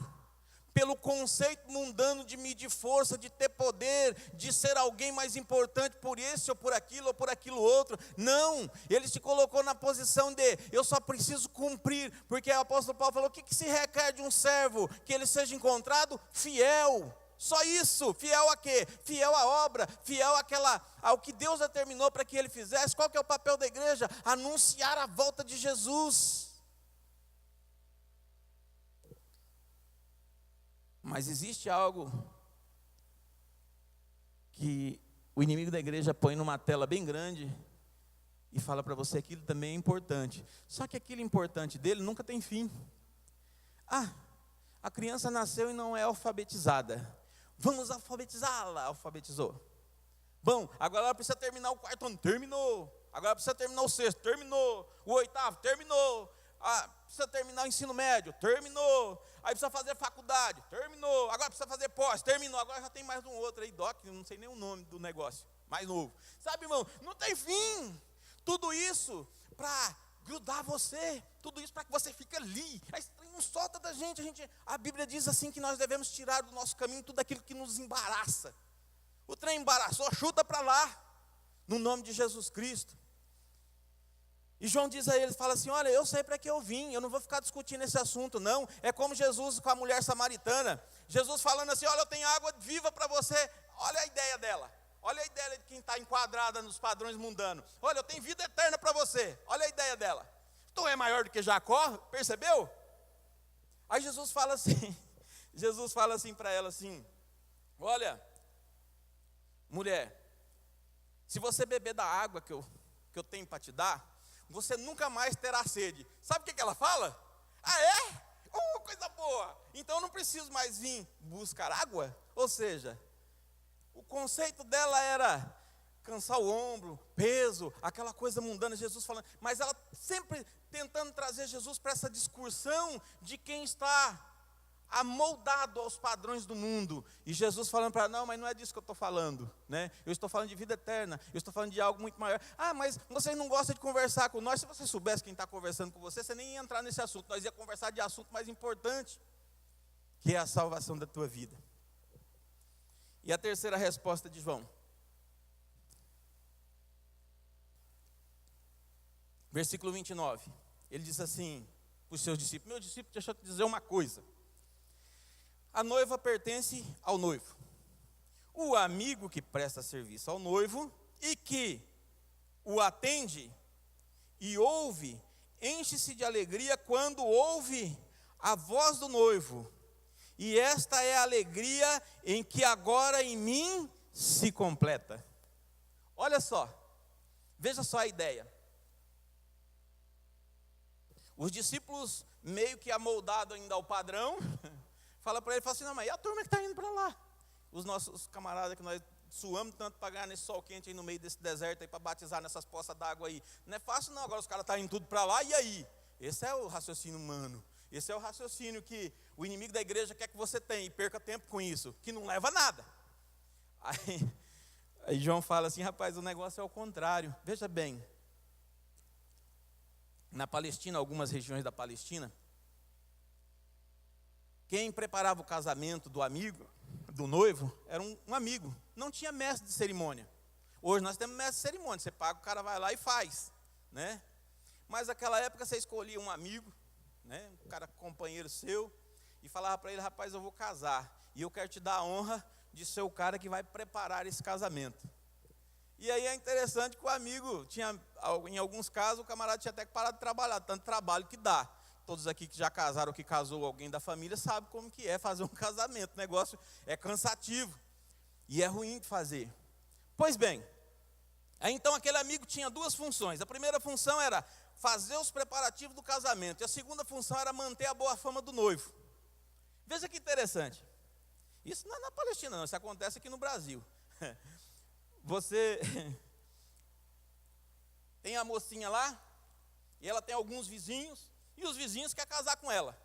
pelo conceito mundano de medir força, de ter poder, de ser alguém mais importante por esse ou por aquilo outro. Não, ele se colocou na posição de, eu só preciso cumprir, porque o apóstolo Paulo falou, o que se requer de um servo? Que ele seja encontrado fiel. Só isso, fiel a quê? Fiel à obra, fiel ao que Deus determinou para que ele fizesse. Qual que é o papel da igreja? Anunciar a volta de Jesus. Mas existe algo que o inimigo da igreja põe numa tela bem grande e fala para você que aquilo também é importante. Só que aquilo importante dele nunca tem fim. A criança nasceu e não é alfabetizada. Vamos alfabetizá-la. Alfabetizou. Bom, agora ela precisa terminar o 4º ano. Terminou. Agora precisa terminar o 6º. Terminou. O 8º. Terminou. Precisa terminar o ensino médio. Terminou. Aí precisa fazer faculdade. Terminou. Agora precisa fazer pós. Terminou. Agora já tem mais um outro aí, doc. Não sei nem o nome do negócio. Mais novo. Sabe, irmão? Não tem fim. Tudo isso para grudar você. Tudo isso para que você fique ali. Não solta da gente. A Bíblia diz assim que nós devemos tirar do nosso caminho tudo aquilo que nos embaraça. O trem embaraçou, chuta para lá. No nome de Jesus Cristo. E João diz a eles, fala assim, olha, eu sei para que eu vim, eu não vou ficar discutindo esse assunto não. É como Jesus com a mulher samaritana. Jesus falando assim, olha, eu tenho água viva para você. Olha a ideia dela. Olha a ideia de quem está enquadrada nos padrões mundanos. Olha, eu tenho vida eterna para você. Olha a ideia dela. Tu é maior do que Jacó, percebeu? Aí Jesus fala assim para ela assim, olha, mulher, se você beber da água que eu tenho para te dar, você nunca mais terá sede. Sabe o que ela fala? É? Coisa boa. Então eu não preciso mais vir buscar água? Ou seja, o conceito dela era cansar o ombro, peso, aquela coisa mundana, Jesus falando, mas ela sempre tentando trazer Jesus para essa discussão de quem está amoldado aos padrões do mundo. E Jesus falando para ela, não, mas não é disso que eu estou falando, né? Eu estou falando de vida eterna, eu estou falando de algo muito maior. Mas vocês não gostam de conversar com nós. Se você soubesse quem está conversando com você, você nem ia entrar nesse assunto. Nós ia conversar de assunto mais importante, que é a salvação da tua vida. E a terceira resposta de João. Versículo 29. Ele diz assim para os seus discípulos, meu discípulo, deixa eu te dizer uma coisa. A noiva pertence ao noivo. O amigo que presta serviço ao noivo e que o atende e ouve, enche-se de alegria quando ouve a voz do noivo. E esta é a alegria em que agora em mim se completa. Olha só, veja só a ideia. Os discípulos, meio que amoldados ainda ao padrão, fala para ele, fala assim, não, mas e a turma que está indo para lá? Os nossos camaradas que nós suamos tanto para ganhar nesse sol quente aí no meio desse deserto aí, para batizar nessas poças d'água aí. Não é fácil não, agora os caras estão indo tudo para lá, e aí? Esse é o raciocínio humano. Esse é o raciocínio que o inimigo da igreja quer que você tenha, e perca tempo com isso, que não leva a nada. Aí João fala assim, rapaz, o negócio é o contrário. Veja bem, na Palestina, algumas regiões da Palestina, quem preparava o casamento do amigo, do noivo, era um amigo. Não tinha mestre de cerimônia. Hoje nós temos mestre de cerimônia. Você paga, o cara vai lá e faz, né? Mas naquela época você escolhia um amigo, né? Um cara companheiro seu, e falava para ele, rapaz, eu vou casar, e eu quero te dar a honra de ser o cara que vai preparar esse casamento. E aí é interessante que o amigo tinha, em alguns casos, o camarada tinha até que parar de trabalhar, tanto trabalho que dá. Todos aqui que já casaram ou que casou alguém da família sabem como que é fazer um casamento. O negócio é cansativo e é ruim de fazer. Pois bem, aí então aquele amigo tinha duas funções. A primeira função era fazer os preparativos do casamento. E a segunda função era manter a boa fama do noivo. Veja que interessante. Isso não é na Palestina não, isso acontece aqui no Brasil. Você tem a mocinha lá, e ela tem alguns vizinhos, e os vizinhos querem casar com ela.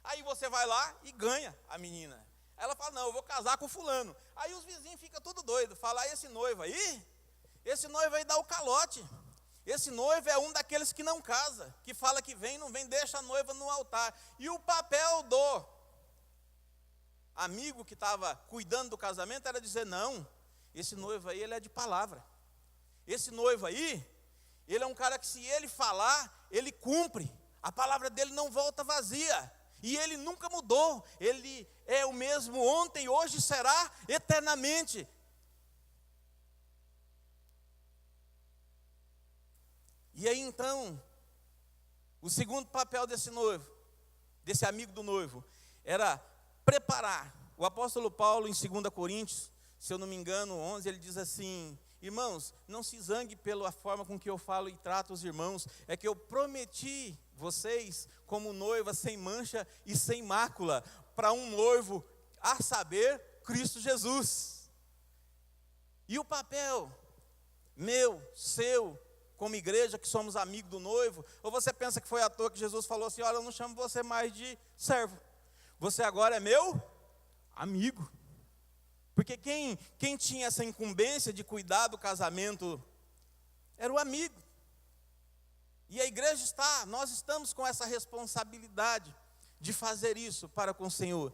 Aí você vai lá e ganha a menina. Aí ela fala, não, eu vou casar com fulano. Aí os vizinhos ficam tudo doidos, fala, esse noivo aí dá o calote. Esse noivo é um daqueles que não casa, que fala que vem, não vem, deixa a noiva no altar. E o papel amigo que estava cuidando do casamento era dizer: não, esse noivo aí, ele é de palavra. Esse noivo aí, ele é um cara que, se ele falar, ele cumpre. A palavra dele não volta vazia. E ele nunca mudou. Ele é o mesmo ontem, hoje, será eternamente. E aí então, o segundo papel desse noivo, desse amigo do noivo, era preparar. O apóstolo Paulo, em 2 Coríntios, se eu não me engano, 11, ele diz assim: irmãos, não se zangue pela forma com que eu falo e trato os irmãos, é que eu prometi vocês como noiva sem mancha e sem mácula, para um noivo, a saber, Cristo Jesus. E o papel meu, seu, como igreja, que somos amigos do noivo, ou você pensa que foi à toa que Jesus falou assim: olha, eu não chamo você mais de servo, você agora é meu amigo. Porque quem tinha essa incumbência de cuidar do casamento era o amigo. E a igreja nós estamos com essa responsabilidade de fazer isso para com o Senhor.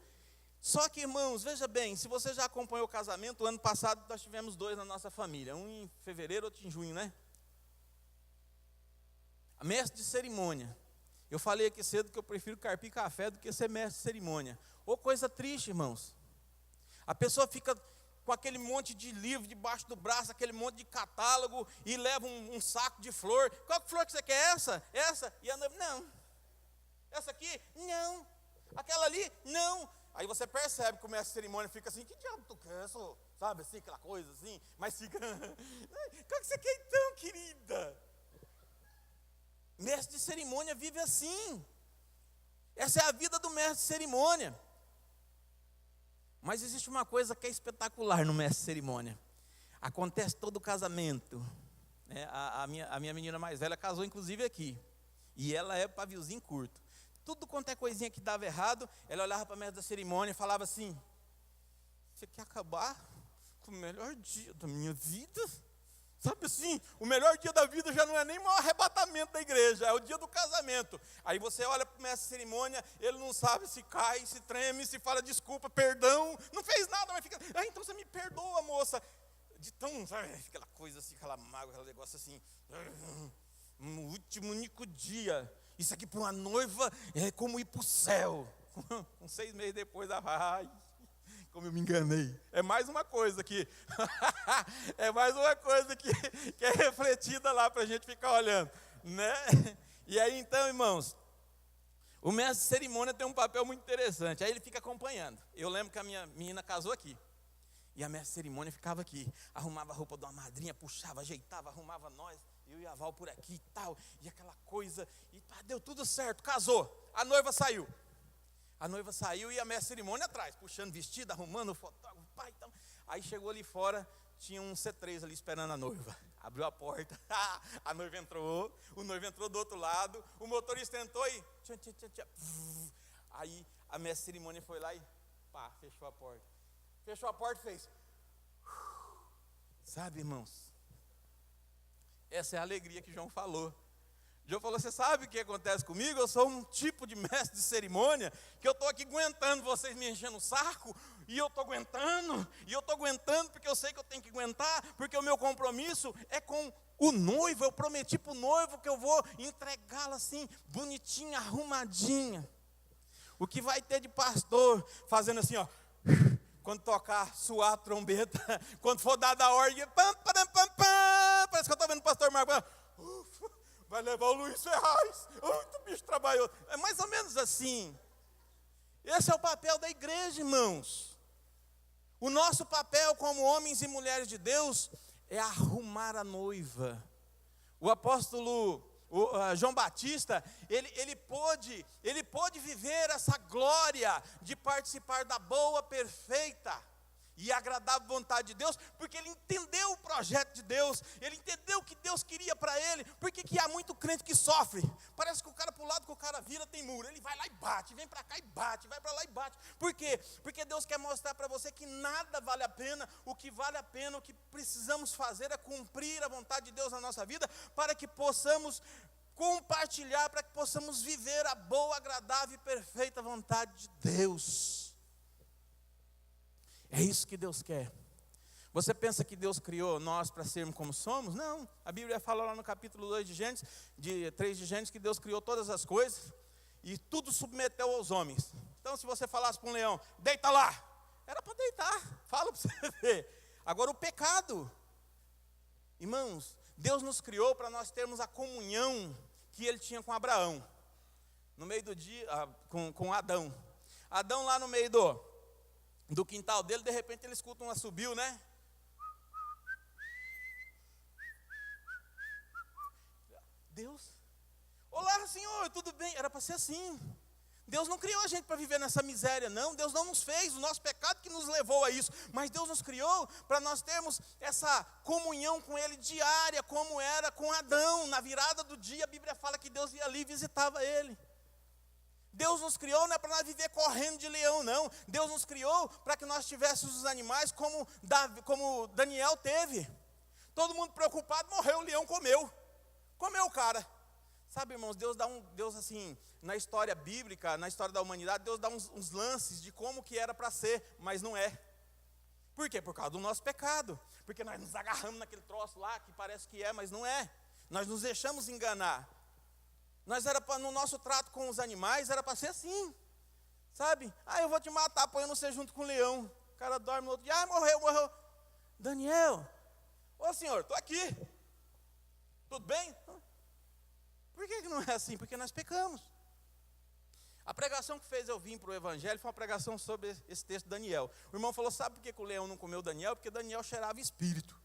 Só que, irmãos, veja bem, se você já acompanhou o casamento, o ano passado nós tivemos 2 na nossa família, um em fevereiro, outro em junho, né? A mestre de cerimônia. Eu falei aqui cedo que eu prefiro carpir café do que ser mestre de cerimônia. Ô, coisa triste, irmãos. A pessoa fica com aquele monte de livro debaixo do braço, aquele monte de catálogo, e leva um saco de flor. Qual flor que você quer? Essa? Essa? E a noiva: não. Essa aqui? Não. Aquela ali? Não. Aí você percebe que o mestre de cerimônia fica assim: que diabo tu quer? Sabe assim, aquela coisa assim, mas fica: qual que você quer então, querida? Mestre de cerimônia vive assim. Essa é a vida do mestre de cerimônia. Mas existe uma coisa que é espetacular no mestre de cerimônia. Acontece todo o casamento, né? A minha menina mais velha casou inclusive aqui. E ela é paviozinho curto. Tudo quanto é coisinha que dava errado, ela olhava para a mestre da cerimônia e falava assim: você quer acabar com o melhor dia da minha vida? Sabe assim, o melhor dia da vida já não é nem o arrebatamento da igreja, é o dia do casamento. Aí você olha para o mestre de cerimônia, ele não sabe se cai, se treme, se fala desculpa, perdão, não fez nada, mas fica: então você me perdoa, moça. De tão, sabe, aquela coisa assim, aquela mágoa, aquele negócio assim, no último único dia. Isso aqui para uma noiva é como ir para o céu. Com 6 meses depois, ai, como eu me enganei. É mais uma coisa que é mais uma coisa que é refletida lá para a gente ficar olhando, né? E aí então, irmãos, o mestre de cerimônia tem um papel muito interessante. Aí ele fica acompanhando. Eu lembro que a minha menina casou aqui. E a mestre de cerimônia ficava aqui, arrumava a roupa de uma madrinha, puxava, ajeitava, arrumava nós, eu e a Val por aqui e tal, e aquela coisa, e deu tudo certo, casou, a noiva saiu. A noiva saiu e a mestre de cerimônia atrás, puxando vestido, arrumando o fotógrafo, pai, então. Aí chegou ali fora, tinha um C3 ali esperando a noiva. Abriu a porta, a noiva entrou, o noivo entrou do outro lado, o motorista entrou e... Aí a mestre de cerimônia foi lá e pá, fechou a porta. Fechou a porta e fez... Sabe, irmãos, essa é a alegria que João falou. João falou: você sabe o que acontece comigo? Eu sou um tipo de mestre de cerimônia, que eu estou aqui aguentando vocês me enchendo o saco, e eu estou aguentando, porque eu sei que eu tenho que aguentar, porque o meu compromisso é com o noivo. Eu prometi para o noivo que eu vou entregá-la assim, bonitinha, arrumadinha. O que vai ter de pastor fazendo assim, ó, quando tocar, suar a trombeta, quando for dada a ordem, pam, pam, pam, pam, parece que eu estou vendo o pastor Marco, vai levar o Luiz Ferraz, o bicho trabalhou. É mais ou menos assim. Esse é o papel da igreja, irmãos. O nosso papel como homens e mulheres de Deus é arrumar a noiva. O apóstolo João Batista, ele pôde viver essa glória de participar da boa, perfeita e agradável vontade de Deus, porque ele entendeu o projeto de Deus, ele entendeu o que Deus queria para ele. Porque que há muito crente que sofre, parece que o cara para o lado que o cara vira tem muro, ele vai lá e bate, vem para cá e bate, vai para lá e bate. Por quê? Porque Deus quer mostrar para você que nada vale a pena. O que vale a pena, o que precisamos fazer é cumprir a vontade de Deus na nossa vida, para que possamos compartilhar, para que possamos viver a boa, agradável e perfeita vontade de Deus. É isso que Deus quer. Você pensa que Deus criou nós para sermos como somos? Não. A Bíblia fala lá no capítulo 2 de Gênesis, 3 de Gênesis, que Deus criou todas as coisas e tudo submeteu aos homens. Então, se você falasse para um leão, deita lá, era para deitar. Fala para você ver. Agora, o pecado. Irmãos, Deus nos criou para nós termos a comunhão que Ele tinha com Abraão. No meio do dia, com Adão. Adão lá no meio do quintal dele, de repente ele escuta um assobio, né? Deus, olá Senhor, tudo bem? Era para ser assim. Deus não criou a gente para viver nessa miséria, não. Deus não nos fez, o nosso pecado que nos levou a isso. Mas Deus nos criou para nós termos essa comunhão com Ele diária, como era com Adão. Na virada do dia, a Bíblia fala que Deus ia ali e visitava ele. Deus nos criou não é para nós viver correndo de leão, não. Deus nos criou para que nós tivéssemos os animais como Daniel teve. Todo mundo preocupado, morreu, o leão comeu. Comeu o cara. Sabe, irmãos, Deus assim, na história bíblica, na história da humanidade, Deus dá uns lances de como que era para ser, mas não é. Por quê? Por causa do nosso pecado. Porque nós nos agarramos naquele troço lá, que parece que é, mas não é. Nós nos deixamos enganar. No nosso trato com os animais, era para ser assim. Sabe? Eu vou te matar, põe você junto com o leão. O cara dorme no outro dia, morreu. Daniel, ô senhor, estou aqui. Tudo bem? Por que não é assim? Porque nós pecamos. A pregação que fez eu vir para o Evangelho foi uma pregação sobre esse texto de Daniel. O irmão falou, sabe por que o leão não comeu Daniel? Porque Daniel cheirava espírito.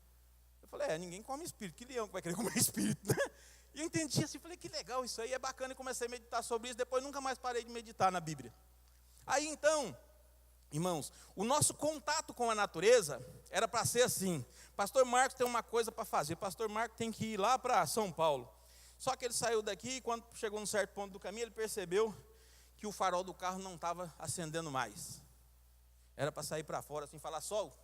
Eu falei, ninguém come espírito. Que leão que vai querer comer espírito, né? E eu entendi assim, falei, que legal isso aí, é bacana. E comecei a meditar sobre isso, depois nunca mais parei de meditar na Bíblia. Aí então, irmãos, o nosso contato com a natureza era para ser assim. Pastor Marcos tem uma coisa para fazer. Pastor Marcos tem que ir lá para São Paulo. Só que ele saiu daqui e quando chegou num certo ponto do caminho, ele percebeu que o farol do carro não estava acendendo mais. Era para sair para fora assim, falar, Sol,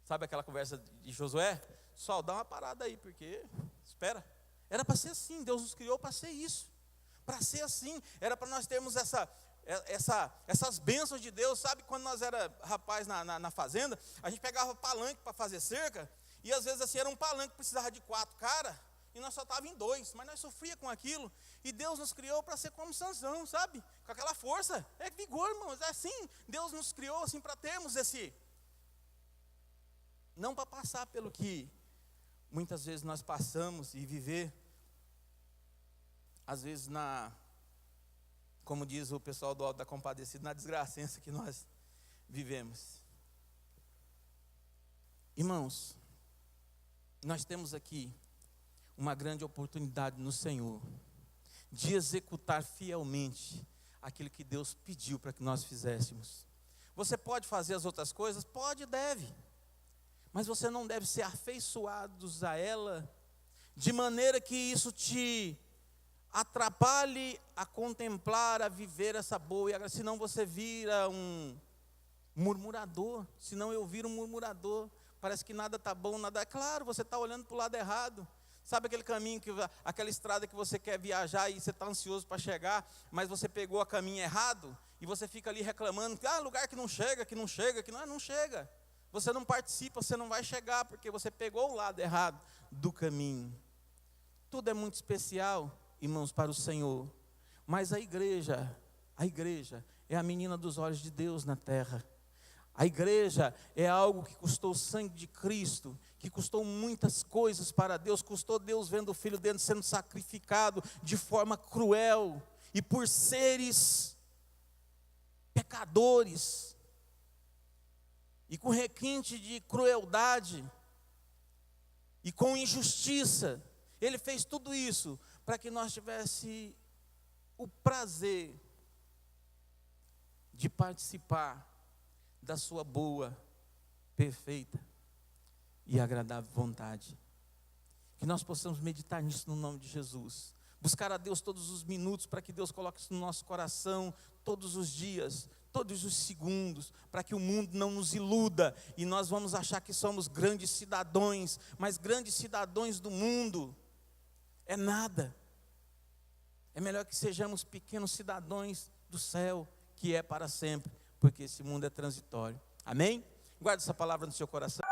sabe aquela conversa de Josué? Sol, dá uma parada aí, porque, espera. Era para ser assim, Deus nos criou para ser isso. Para ser assim, era para nós termos essas bênçãos de Deus. Sabe, quando nós era rapaz na fazenda, a gente pegava palanque para fazer cerca, e às vezes assim, era um palanque que precisava de 4 caras, e nós só estávamos em 2, mas nós sofríamos com aquilo, e Deus nos criou para ser como Sansão, sabe? Com aquela força, é vigor, irmãos, é assim, Deus nos criou assim para termos não para passar pelo que muitas vezes nós passamos e viver, às vezes como diz o pessoal do Alto da Compadecida, na desgracença que nós vivemos. Irmãos, nós temos aqui uma grande oportunidade no Senhor de executar fielmente aquilo que Deus pediu para que nós fizéssemos. Você pode fazer as outras coisas? Pode e deve. Mas você não deve ser afeiçoados a ela, de maneira que isso te atrapalhe a contemplar, a viver essa boa e agradável. Senão você vira um murmurador. Senão eu viro um murmurador. Parece que nada está bom, nada. Claro, você está olhando para o lado errado. Sabe aquele caminho, aquela estrada que você quer viajar e você está ansioso para chegar, mas você pegou o caminho errado e você fica ali reclamando, lugar que não chega, não chega. Você não participa, você não vai chegar, porque você pegou o lado errado do caminho. Tudo é muito especial, irmãos, para o Senhor. Mas a igreja é a menina dos olhos de Deus na terra. A igreja é algo que custou o sangue de Cristo, que custou muitas coisas para Deus, custou Deus vendo o Filho dele sendo sacrificado de forma cruel, e por seres pecadores, e com requinte de crueldade, e com injustiça, Ele fez tudo isso para que nós tivéssemos o prazer de participar da sua boa, perfeita e agradável vontade. Que nós possamos meditar nisso no nome de Jesus. Buscar a Deus todos os minutos, para que Deus coloque isso no nosso coração, todos os dias, todos os segundos, para que o mundo não nos iluda, e nós vamos achar que somos grandes cidadãos, mas grandes cidadãos do mundo é nada. É melhor que sejamos pequenos cidadãos do céu, que é para sempre, porque esse mundo é transitório. Amém? Guarde essa palavra no seu coração.